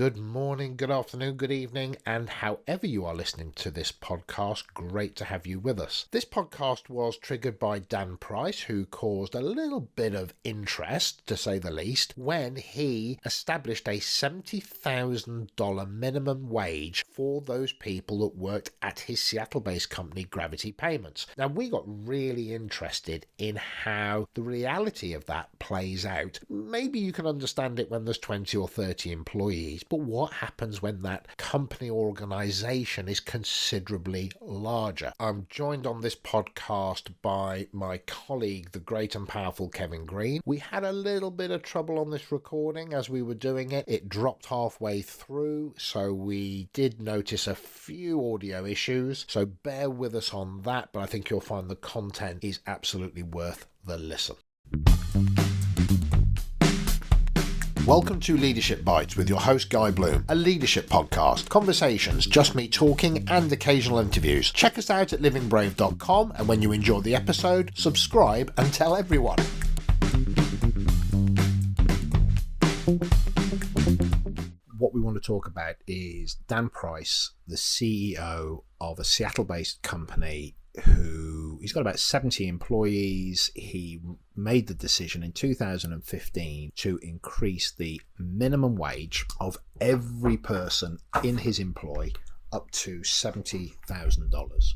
good morning, good afternoon, good evening, and however you are listening to this podcast, great to have you with us. This podcast was triggered by Dan Price, who caused a little bit of interest, to say the least, when he established a $70,000 minimum wage for those people that worked at his Seattle-based company, Gravity Payments. Now, we got really interested in how the reality of that plays out. Maybe you can understand it when there's 20 or 30 employees, but what happens when that company or organisation is considerably larger? I'm joined on this podcast by my colleague, the great and powerful Kevin Green. We had a little bit of trouble on this recording as we were doing it. It dropped halfway through, so we did notice a few audio issues, so bear with us on that, but I think you'll find the content is absolutely worth the listen. Welcome to Leadership Bites with your host Guy Bloom, a leadership podcast, conversations, just me talking and occasional interviews. Check us out at livingbrave.com, and when you enjoy the episode, subscribe and tell everyone. What we want to talk about is Dan Price, the CEO of a Seattle-based company he's got about 70 employees. He made the decision in 2015 to increase the minimum wage of every person in his employ up to $70,000,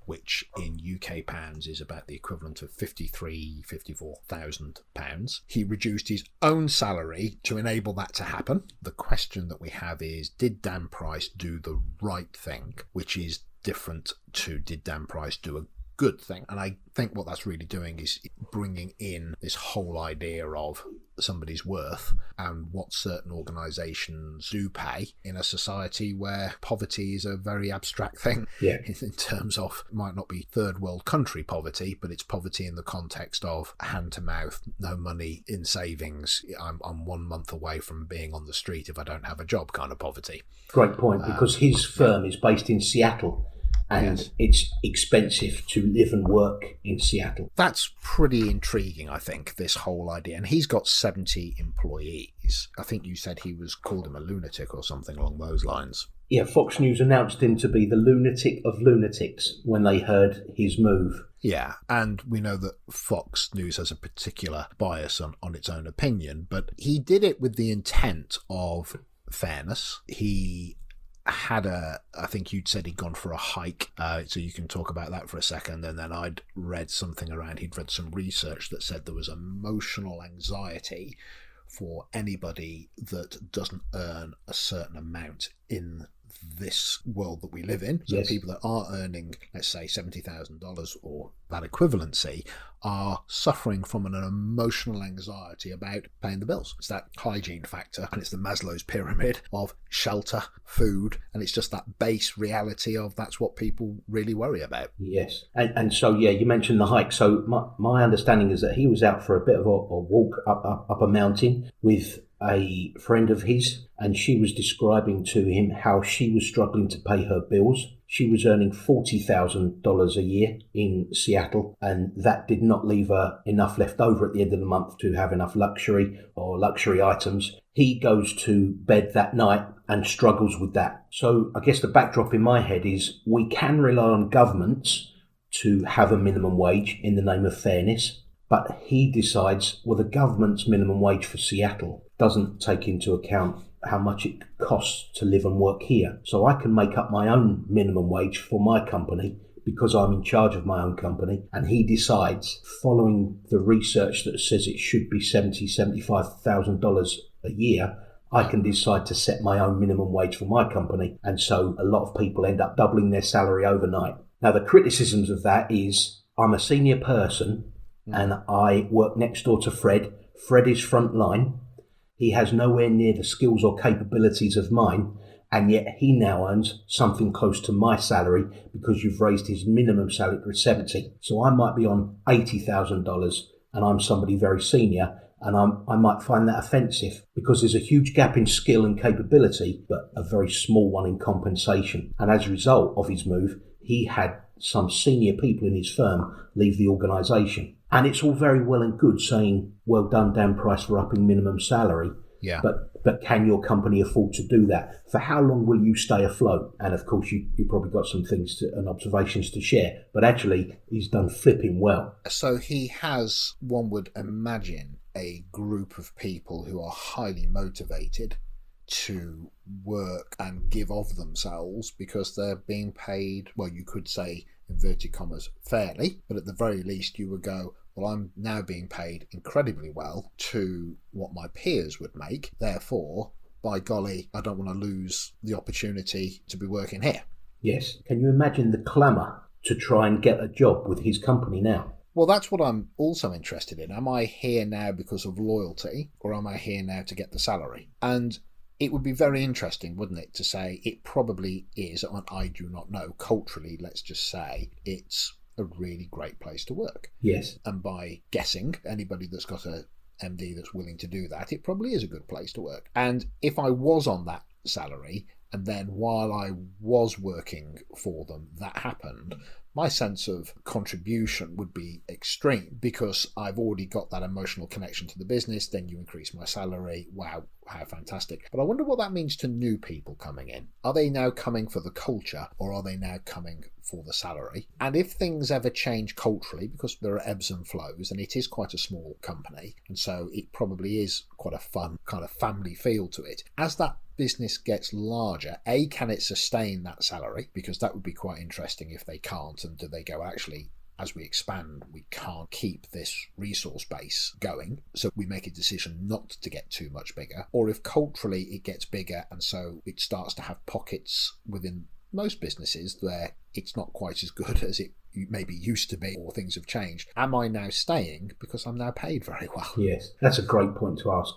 which in UK pounds is about the equivalent of £54,000. He reduced his own salary to enable that to happen. The question that we have is, did Dan Price do the right thing, which is different to did Dan Price do a good thing? And I think what that's really doing is bringing in this whole idea of somebody's worth and what certain organisations do pay in a society where poverty is a very abstract thing. Yeah. In terms of, it might not be third world country poverty, but it's poverty in the context of hand to mouth, no money in savings, I'm 1 month away from being on the street if I don't have a job kind of poverty. Great point, because his firm is based in Seattle. And yes, it's expensive to live and work in Seattle. That's pretty intriguing, I think, this whole idea. And he's got 70 employees. I think you said he called him a lunatic or something along those lines. Yeah, Fox News announced him to be the lunatic of lunatics when they heard his move. Yeah, and we know that Fox News has a particular bias on its own opinion, but he did it with the intent of fairness. He had I think you'd said he'd gone for a hike, so you can talk about that for a second, and then I'd read something around, he'd read some research that said there was emotional anxiety for anybody that doesn't earn a certain amount in this world that we live in. So yes, people that are earning, let's say, $70,000 or that equivalency are suffering from an emotional anxiety about paying the bills. It's that hygiene factor, and it's the Maslow's pyramid of shelter, food, and it's just that base reality of that's what people really worry about. Yes. And so, yeah, you mentioned the hike. So my understanding is that he was out for a bit of a walk up a mountain with a friend of his, and she was describing to him how she was struggling to pay her bills. She was earning $40,000 a year in Seattle, and that did not leave her enough left over at the end of the month to have enough luxury items. He goes to bed that night and struggles with that. So I guess the backdrop in my head is we can rely on governments to have a minimum wage in the name of fairness, but he decides, well, the government's minimum wage for Seattle doesn't take into account how much it costs to live and work here. So I can make up my own minimum wage for my company because I'm in charge of my own company. And he decides, following the research that says it should be $75,000 a year, I can decide to set my own minimum wage for my company. And so a lot of people end up doubling their salary overnight. Now, the criticisms of that is I'm a senior person and I work next door to Fred. Fred is frontline. He has nowhere near the skills or capabilities of mine, and yet he now earns something close to my salary because you've raised his minimum salary to 70. So I might be on $80,000 and I'm somebody very senior, and I might find that offensive because there's a huge gap in skill and capability, but a very small one in compensation. And as a result of his move, he had some senior people in his firm leave the organisation. And it's all very well and good saying, well done, Dan Price, for upping minimum salary. Yeah. But but can your company afford to do that? For how long will you stay afloat? And of course, you probably got some things and observations to share, but actually he's done flipping well. So he has, one would imagine, a group of people who are highly motivated to work and give of themselves because they're being paid, well, you could say, inverted commas, fairly, but at the very least you would go, well, I'm now being paid incredibly well to what my peers would make, therefore, by golly, I don't want to lose the opportunity to be working here. Yes. Can you imagine the clamour to try and get a job with his company now? Well, that's what I'm also interested in. Am I here now because of loyalty, or am I here now to get the salary? And it would be very interesting, wouldn't it, to say it probably is, and I do not know, culturally, let's just say, it's a really great place to work. Yes. And by guessing, anybody that's got a MD that's willing to do that, it probably is a good place to work. And if I was on that salary, and then while I was working for them, that happened, my sense of contribution would be extreme because I've already got that emotional connection to the business. Then you increase my salary. Wow, how fantastic. But I wonder what that means to new people coming in. Are they now coming for the culture, or are they now coming for the salary? And if things ever change culturally, because there are ebbs and flows, and it is quite a small company, and so it probably is quite a fun kind of family feel to it. As that business gets larger, A, can it sustain that salary? Because that would be quite interesting if they can't, and do they go, actually, as we expand, we can't keep this resource base going, so we make a decision not to get too much bigger. Or if culturally it gets bigger and so it starts to have pockets within most businesses where it's not quite as good as it maybe used to be, or things have changed. Am I now staying because I'm now paid very well? Yes, that's a great point to ask.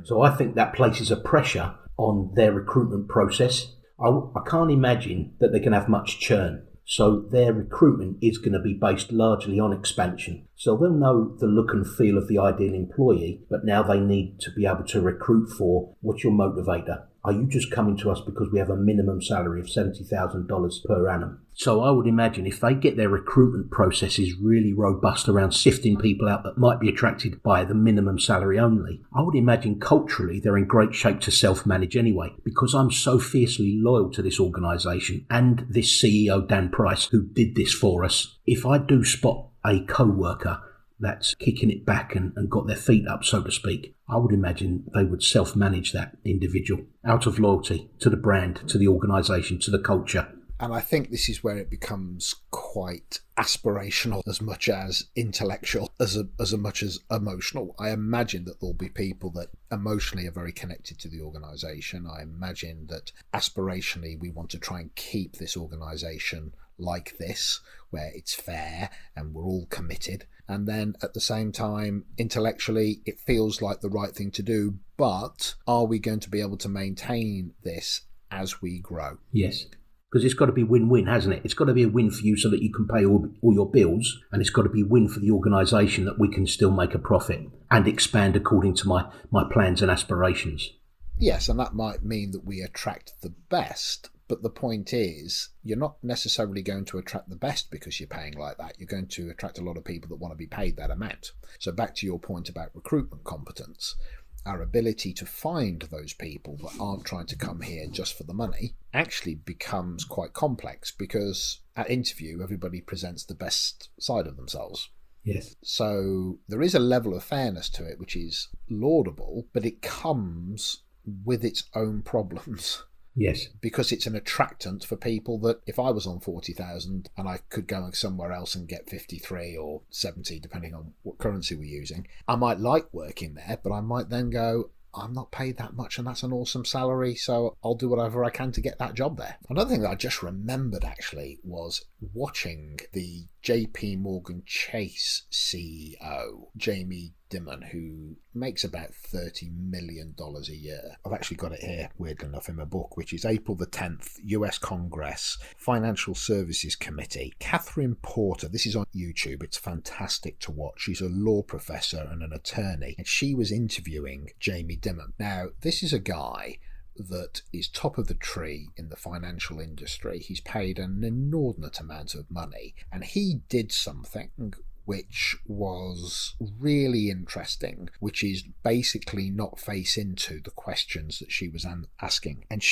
So I think that places a pressure on their recruitment process. I can't imagine that they can have much churn. So their recruitment is going to be based largely on expansion. So they'll know the look and feel of the ideal employee, but now they need to be able to recruit for, what's your motivator? Are you just coming to us because we have a minimum salary of $70,000 per annum? So I would imagine if they get their recruitment processes really robust around sifting people out that might be attracted by the minimum salary only, I would imagine culturally they're in great shape to self-manage anyway, because I'm so fiercely loyal to this organisation and this CEO, Dan Price, who did this for us. If I do spot a co-worker that's kicking it back and got their feet up, so to speak, I would imagine they would self-manage that individual out of loyalty to the brand, to the organisation, to the culture. And I think this is where it becomes quite aspirational as much as intellectual, as much as emotional. I imagine that there'll be people that emotionally are very connected to the organisation. I imagine that aspirationally we want to try and keep this organisation like this, where it's fair and we're all committed. And then at the same time, intellectually, it feels like the right thing to do. But are we going to be able to maintain this as we grow? Yes. Because it's got to be win-win, hasn't it? It's got to be a win for you so that you can pay all your bills, and it's got to be a win for the organisation that we can still make a profit and expand according to my plans and aspirations. Yes, and that might mean that we attract the best, but the point is you're not necessarily going to attract the best because you're paying like that. You're going to attract a lot of people that want to be paid that amount. So back to your point about recruitment competence, our ability to find those people that aren't trying to come here just for the money actually becomes quite complex, because at interview everybody presents the best side of themselves. Yes. So there is a level of fairness to it which is laudable, but it comes with its own problems. Yes. Because it's an attractant for people that if I was on 40,000 and I could go somewhere else and get 53 or 70, depending on what currency we're using, I might like working there, but I might then go, I'm not paid that much and that's an awesome salary, so I'll do whatever I can to get that job there. Another thing that I just remembered actually was watching the JPMorgan Chase CEO, Jamie Dimon, who makes about $30 million a year. I've actually got it here, weirdly enough, in my book, which is April the 10th, US Congress, Financial Services Committee. Katie Porter, this is on YouTube, it's fantastic to watch. She's a law professor and an attorney, and she was interviewing Jamie Dimon. Now, this is a guy that is top of the tree in the financial industry. He's paid an inordinate amount of money, and he did something which was really interesting, which is basically not face into the questions that she was asking. And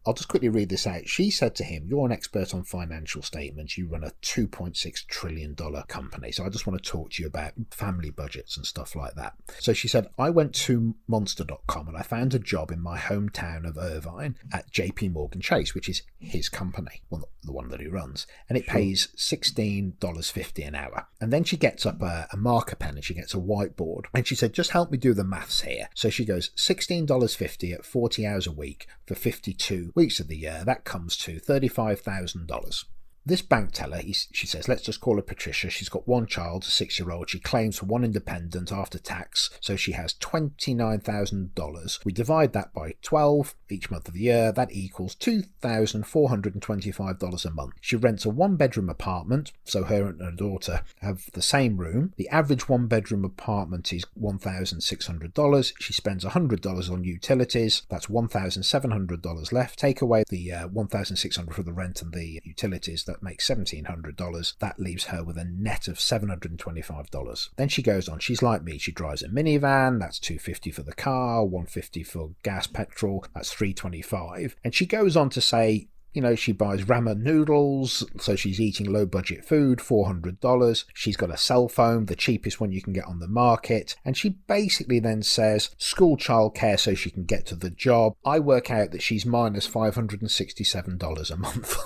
I'll just quickly read this out. She said to him, "You're an expert on financial statements. You run a $2.6 trillion company. So I just want to talk to you about family budgets and stuff like that." So she said, "I went to monster.com and I found a job in my hometown of Irvine at JPMorgan Chase, which is his company, well, the one that he runs. And it pays $16.50 an hour." And then she gets up a marker pen and she gets a whiteboard. And she said, "Just help me do the maths here." So she goes, $16.50 at 40 hours a week for 52 weeks of the year. That comes to $35,000. This bank teller, she says, let's just call her Patricia. She's got one child, a 6-year-old. She claims for one independent after tax, so she has $29,000. We divide that by 12 each month of the year. That equals $2,425 a month. She rents a one-bedroom apartment, so her and her daughter have the same room. The average one-bedroom apartment is $1,600. She spends $100 on utilities. That's $1,700 left. Take away the $1,600 for the rent and the utilities. That makes $1,700. That leaves her with a net of $725. Then she goes on. She's like me. She drives a minivan. That's $250 for the car, $150 for gas, petrol. That's $325. And she goes on to say, she buys ramen noodles, so she's eating low-budget food, $400. She's got a cell phone, the cheapest one you can get on the market. And she basically then says, school childcare so she can get to the job. I work out that she's minus $567 a month.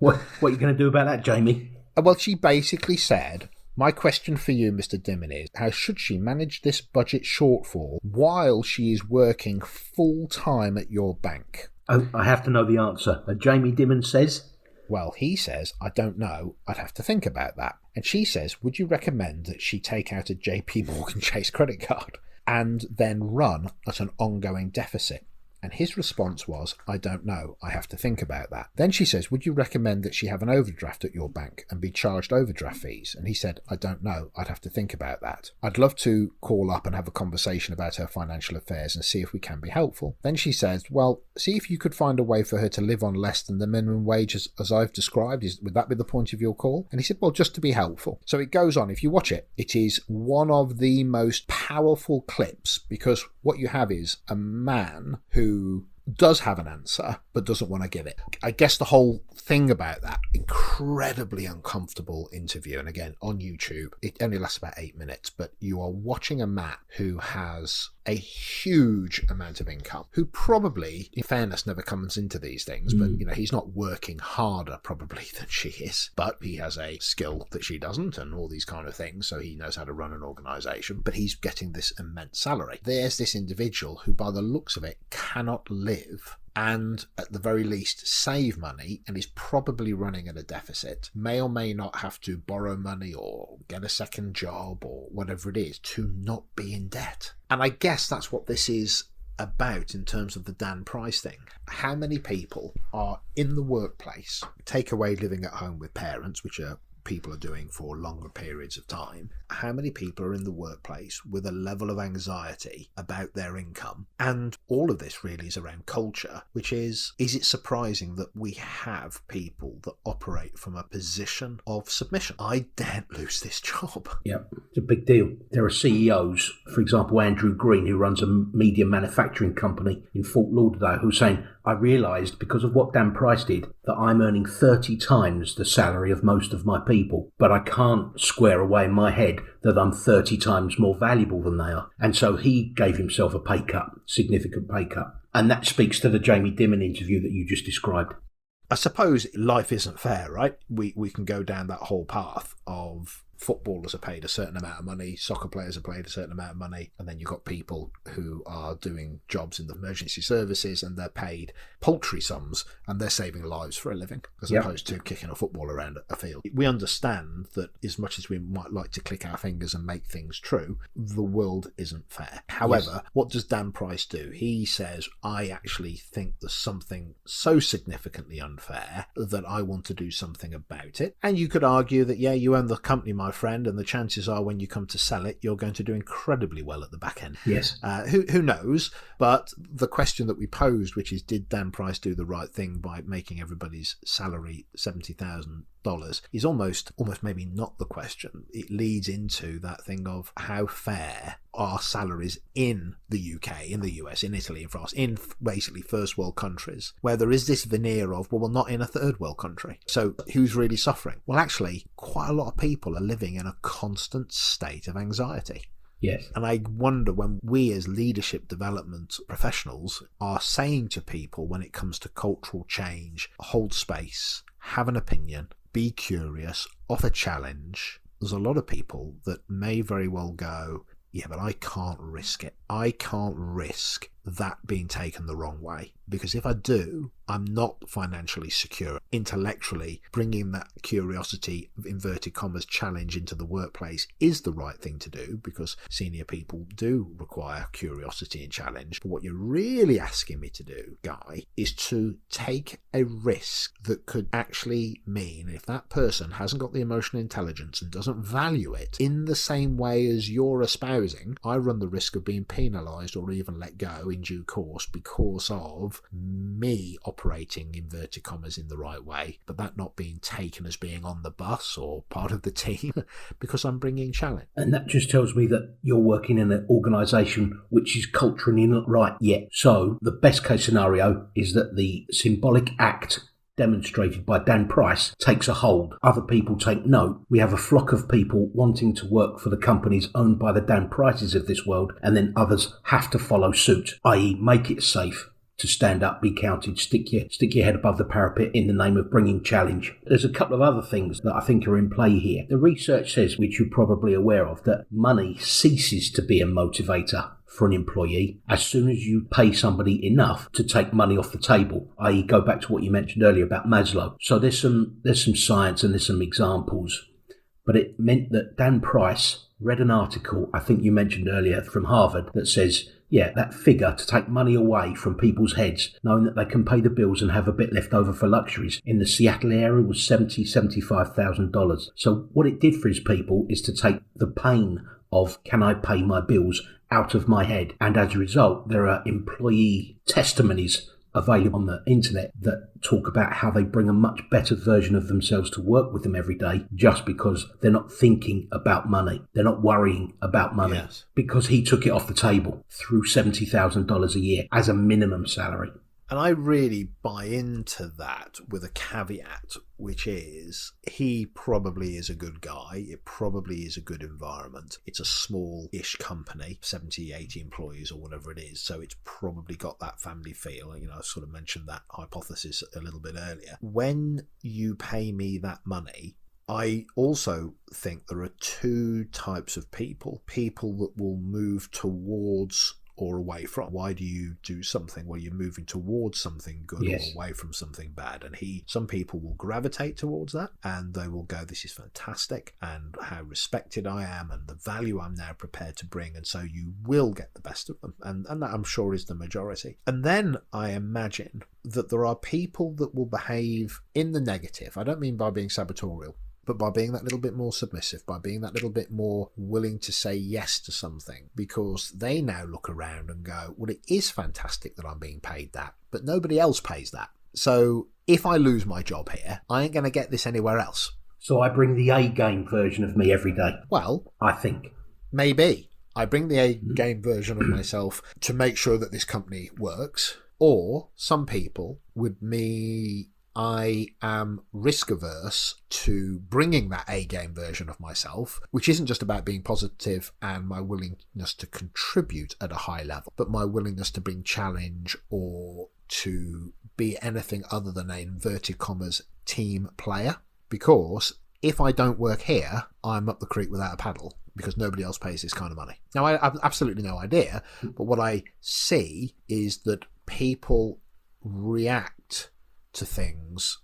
What are you going to do about that, Jamie? Well, she basically said, my question for you, Mr. Dimon, is how should she manage this budget shortfall while she is working full-time at your bank? Oh, I have to know the answer. Jamie Dimon says? Well, he says, I don't know. I'd have to think about that. And she says, would you recommend that she take out a JPMorgan Chase credit card and then run at an ongoing deficit? And his response was, I don't know, I have to think about that. Then she says, would you recommend that she have an overdraft at your bank and be charged overdraft fees? And he said, I don't know, I'd have to think about that. I'd love to call up and have a conversation about her financial affairs and see if we can be helpful. Then she says, well, see if you could find a way for her to live on less than the minimum wage as I've described. Would that be the point of your call? And he said, well, just to be helpful. So it goes on. If you watch it, it is one of the most powerful clips, because what you have is a man who does have an answer but doesn't want to give it. I guess the whole thing about that incredibly uncomfortable interview, and again on YouTube, it only lasts about 8 minutes, but you are watching a man who has a huge amount of income, who probably, in fairness, never comes into these things, but he's not working harder probably than she is, but he has a skill that she doesn't and all these kind of things, so he knows how to run an organisation, but he's getting this immense salary. There's this individual who, by the looks of it, cannot live and at the very least save money, and is probably running at a deficit, may or may not have to borrow money or get a second job or whatever it is to not be in debt. And I guess that's what this is about in terms of the Dan Price thing. How many people are in the workplace, take away living at home with parents, which are people are doing for longer periods of time? How many people are in the workplace with a level of anxiety about their income? And all of this really is around culture, which is it surprising that we have people that operate from a position of submission? I daren't lose this job. Yeah, it's a big deal. There are CEOs, for example, Andrew Green, who runs a media manufacturing company in Fort Lauderdale, who's saying, I realised because of what Dan Price did that I'm earning 30 times the salary of most of my people, but I can't square away in my head that I'm 30 times more valuable than they are. And so he gave himself a pay cut, significant pay cut. And that speaks to the Jamie Dimon interview that you just described. I suppose life isn't fair, right? We can go down that whole path of footballers are paid a certain amount of money, soccer players are paid a certain amount of money, and then you've got people who are doing jobs in the emergency services and they're paid paltry sums and they're saving lives for a living as opposed to kicking a football around a field. We understand that as much as we might like to click our fingers and make things true, the world isn't fair. However, what does Dan Price do? He says, I actually think there's something so significantly unfair that I want to do something about it. And you could argue that, yeah, you own the company, my friend, and the chances are when you come to sell it, you're going to do incredibly well at the back end. Yes. Who knows? But the question that we posed, which is, did Dan Price do the right thing by making everybody's salary $70,000 dollars is almost maybe not the question. It leads into that thing of how fair are salaries in the UK, in the US, in Italy, in France, in basically first world countries, where there is this veneer of, well, not in a third world country. So who's really suffering? Well, actually, quite a lot of people are living in a constant state of anxiety. Yes. And I wonder when we as leadership development professionals are saying to people when it comes to cultural change, hold space, have an opinion, be curious, offer challenge, there's a lot of people that may very well go, yeah, but I can't risk it. I can't risk that being taken the wrong way, because if I do, I'm not financially secure. Intellectually, bringing that curiosity, inverted commas, challenge into the workplace is the right thing to do, because senior people do require curiosity and challenge. But what you're really asking me to do, Guy, is to take a risk that could actually mean, if that person hasn't got the emotional intelligence and doesn't value it in the same way as you're espousing, I run the risk of being penalised or even let go in due course because of me operating inverted commas in the right way, but that not being taken as being on the bus or part of the team because I'm bringing challenge. And that just tells me that you're working in an organisation which is culturally not right yet. So the best case scenario is that the symbolic act demonstrated by Dan Price takes a hold. Other people take note. We have a flock of people wanting to work for the companies owned by the Dan Prices of this world, and then others have to follow suit, i.e. make it safe to stand up, be counted, stick your head above the parapet in the name of bringing challenge. There's a couple of other things that I think are in play here. The research says, which you're probably aware of, that money ceases to be a motivator for an employee as soon as you pay somebody enough to take money off the table, i.e. go back to what you mentioned earlier about Maslow. So there's some science and there's some examples, but it meant that Dan Price read an article, I think you mentioned earlier, from Harvard that says, yeah, that figure to take money away from people's heads, knowing that they can pay the bills and have a bit left over for luxuries, in the Seattle area was $75,000. So what it did for his people is to take the pain of, can I pay my bills, out of my head. And as a result, there are employee testimonies available on the internet that talk about how they bring a much better version of themselves to work with them every day just because they're not thinking about money. They're not worrying about money. Yes. Because he took it off the table through $70,000 a year as a minimum salary. And I really buy into that with a caveat, which is he probably is a good guy. It probably is a good environment. It's a small-ish company, 70, 80 employees or whatever it is. So it's probably got that family feel. You know, I sort of mentioned that hypothesis a little bit earlier. When you pay me that money, I also think there are two types of people. People that will move towards or away from. Why do you do something? Well, you're moving towards something good. Yes. Or away from something bad. And some people will gravitate towards that and they will go, this is fantastic and how respected I am and the value I'm now prepared to bring. And so you will get the best of them. And that I'm sure is the majority. And then I imagine that there are people that will behave in the negative. I don't mean by being sabotorial, but by being that little bit more submissive, by being that little bit more willing to say yes to something, because they now look around and go, well, it is fantastic that I'm being paid that, but nobody else pays that. So if I lose my job here, I ain't going to get this anywhere else. So I bring the A-game version of me every day. Well, I think. Maybe. I bring the A-game version of myself to make sure that this company works. Or some people with me, I am risk averse to bringing that A-game version of myself, which isn't just about being positive and my willingness to contribute at a high level, but my willingness to bring challenge or to be anything other than an inverted commas team player. Because if I don't work here, I'm up the creek without a paddle because nobody else pays this kind of money. Now, I have absolutely no idea, but what I see is that people react to things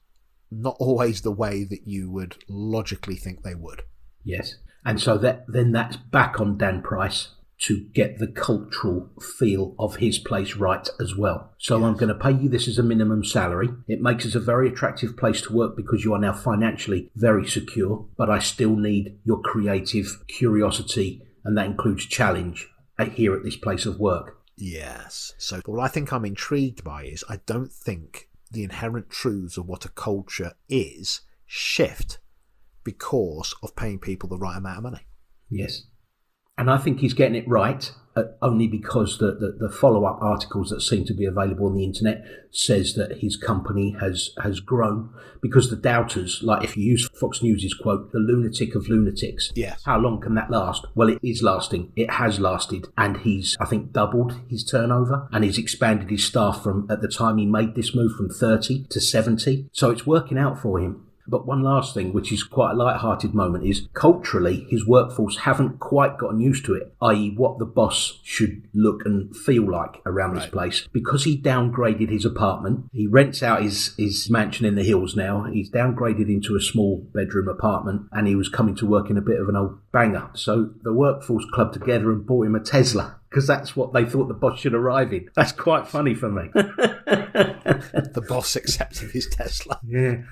not always the way that you would logically think they would. Yes. And so that's back on Dan Price to get the cultural feel of his place right as well. So yes. I'm going to pay you this as a minimum salary. It makes us a very attractive place to work because you are now financially very secure, but I still need your creative curiosity, and that includes challenge here at this place of work. Yes. So what I think I'm intrigued by is I don't think the inherent truths of what a culture is shift because of paying people the right amount of money. Yes. And I think he's getting it right, only because the follow-up articles that seem to be available on the internet says that his company has grown, because the doubters, like if you use Fox News' quote, the lunatic of lunatics. Yes. How long can that last? Well, it is lasting. It has lasted. And he's, I think, doubled his turnover, and he's expanded his staff from, at the time he made this move, from 30 to 70. So it's working out for him. But one last thing, which is quite a light-hearted moment, is culturally his workforce haven't quite gotten used to it, i.e. what the boss should look and feel like around this place. Because he downgraded his apartment, he rents out his mansion in the hills now, he's downgraded into a small bedroom apartment, and he was coming to work in a bit of an old banger. So the workforce clubbed together and bought him a Tesla, because that's what they thought the boss should arrive in. That's quite funny for me. The boss accepted his Tesla. Yeah.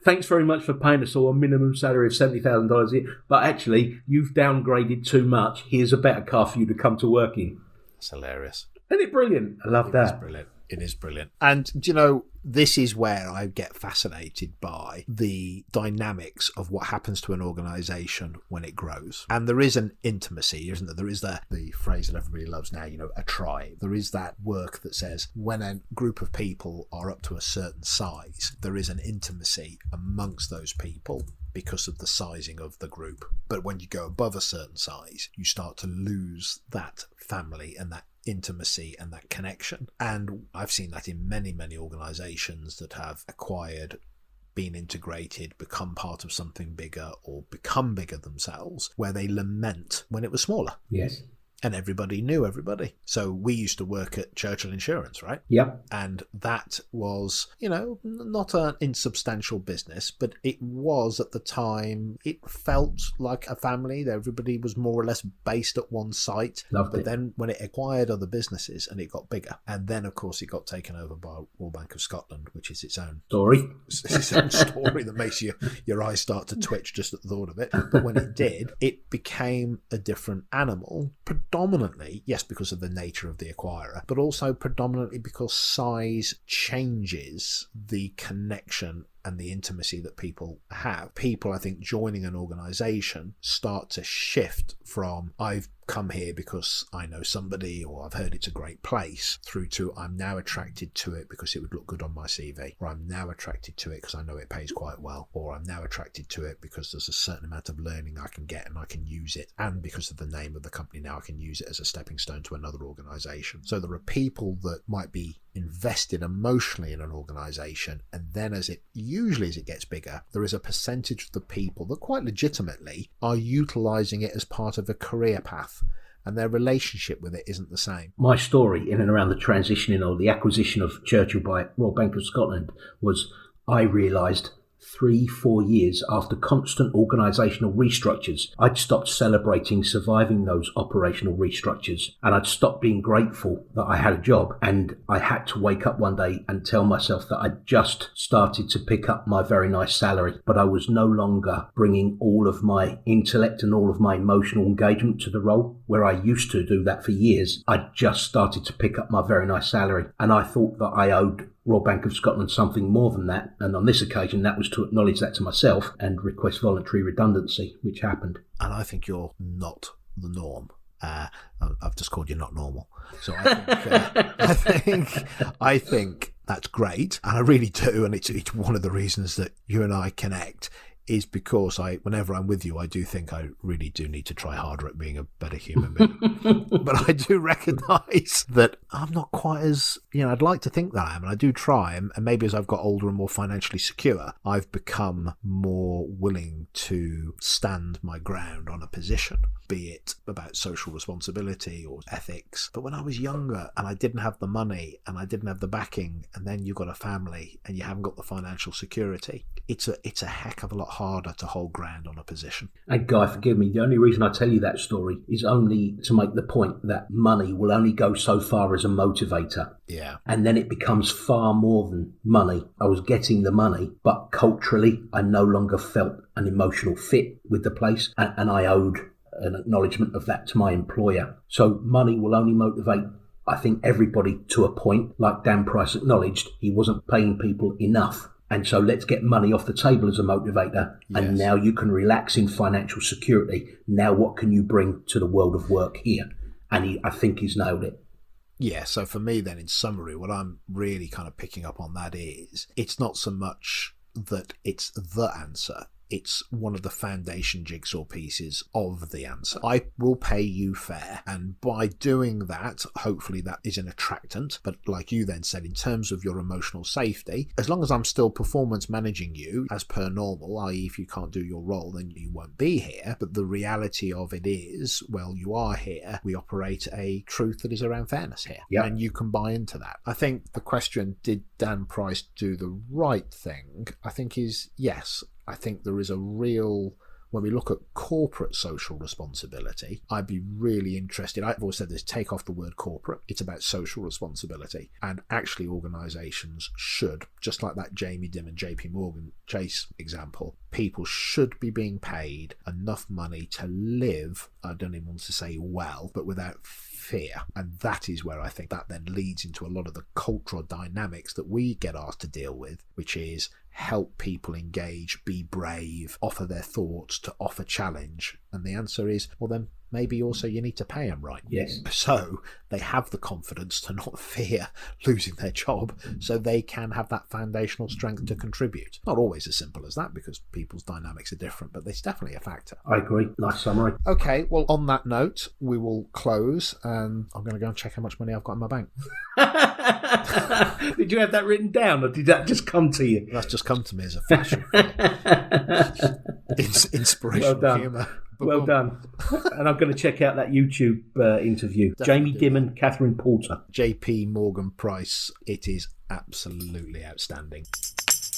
Thanks very much for paying us all a minimum salary of $70,000 a year, but actually, you've downgraded too much. Here's a better car for you to come to work in. That's hilarious. Isn't it brilliant? I love that. It's brilliant. It is brilliant. And, you know, this is where I get fascinated by the dynamics of what happens to an organisation when it grows. And there is an intimacy, isn't there? There is the phrase that everybody loves now, you know, a tribe. There is that work that says when a group of people are up to a certain size, there is an intimacy amongst those people because of the sizing of the group. But when you go above a certain size, you start to lose that family and that intimacy and that connection. And I've seen that in many, many organisations that have acquired, been integrated, become part of something bigger, or become bigger themselves, where they lament when it was smaller. Yes. And everybody knew everybody. So we used to work at Churchill Insurance, right? Yep. And that was, you know, not an insubstantial business, but it was at the time, it felt like a family. Everybody was more or less based at one site. Loved it. But then when it acquired other businesses and it got bigger, and then of course it got taken over by Royal Bank of Scotland, which is its own story. It's its own story that makes your eyes start to twitch just at the thought of it. But when it did, it became a different animal, predominantly, yes, because of the nature of the acquirer, but also predominantly because size changes the connection and the intimacy that people have. People, I think, joining an organisation start to shift from I've come here because I know somebody, or I've heard it's a great place, through to I'm now attracted to it because it would look good on my CV, or I'm now attracted to it because I know it pays quite well, or I'm now attracted to it because there's a certain amount of learning I can get and I can use it, and because of the name of the company now I can use it as a stepping stone to another organisation. So there are people that might be invested emotionally in an organisation, and then as it gets bigger, there is a percentage of the people that quite legitimately are utilising it as part of a career path, and their relationship with it isn't the same. My story in and around the transitioning or the acquisition of Churchill by Royal Bank of Scotland was, I realised 3-4 years after constant organisational restructures, I'd stopped celebrating surviving those operational restructures, and I'd stopped being grateful that I had a job, and I had to wake up one day and tell myself that I'd just started to pick up my very nice salary, but I was no longer bringing all of my intellect and all of my emotional engagement to the role, where I used to do that for years. I'd just started to pick up my very nice salary, and I thought that I owed Royal Bank of Scotland something more than that, and on this occasion that was to acknowledge that to myself and request voluntary redundancy, which happened. And I think you're not the norm. I've just called you not normal, so I think that's great, and I really do, and it's one of the reasons that you and I connect, is because whenever I'm with you, I do think I really do need to try harder at being a better human being. But I do recognise that I'm not quite as, I'd like to think that I am, and I do try, and maybe as I've got older and more financially secure, I've become more willing to stand my ground on a position, be it about social responsibility or ethics. But when I was younger and I didn't have the money and I didn't have the backing, and then you've got a family and you haven't got the financial security, it's a heck of a lot harder to hold ground on a position. And Guy, forgive me, the only reason I tell you that story is only to make the point that money will only go so far as a motivator. Yeah. And then it becomes far more than money. I was getting the money, but culturally I no longer felt an emotional fit with the place, and I owed an acknowledgement of that to my employer. So money will only motivate, I think, everybody to a point. Like Dan Price acknowledged, he wasn't paying people enough And so let's get money off the table as a motivator. Yes. And now you can relax in financial security. Now what can you bring to the world of work here? And I think he's nailed it. Yeah, so for me then, in summary, what I'm really kind of picking up on that is it's not so much that it's the answer. It's one of the foundation jigsaw pieces of the answer. I will pay you fair, and by doing that, hopefully that is an attractant. But like you then said, in terms of your emotional safety, as long as I'm still performance managing you as per normal, i.e. if you can't do your role, then you won't be here. But the reality of it is, well, you are here. We operate a truth that is around fairness here. Yep. And you can buy into that. I think the question, did Dan Price do the right thing? I think is yes. I think there is a real, when we look at corporate social responsibility, I'd be really interested. I've always said this, take off the word corporate. It's about social responsibility. And actually organisations should, just like that Jamie Dimon, JPMorgan Chase example, people should be being paid enough money to live, I don't even want to say well, but without fear. And that is where I think that then leads into a lot of the cultural dynamics that we get asked to deal with, which is help people engage, be brave, offer their thoughts, to offer challenge. And the answer is, well, then maybe also you need to pay them right. Yes. So they have the confidence to not fear losing their job, so they can have that foundational strength to contribute. Not always as simple as that, because people's dynamics are different, but it's definitely a factor. I agree. Nice summary. Okay, well, on that note, we will close, and I'm going to go and check how much money I've got in my bank. Did you have that written down, or did that just come to you? That's just come to me as a fashion. Inspirational humour. Well done. And I'm going to check out that YouTube interview. Definitely Jamie Dimon, Katie Porter. JPMorgan Price. It is absolutely outstanding.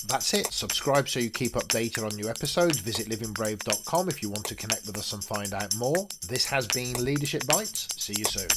That's it. Subscribe so you keep updated on new episodes. Visit livingbrave.com if you want to connect with us and find out more. This has been Leadership Bites. See you soon.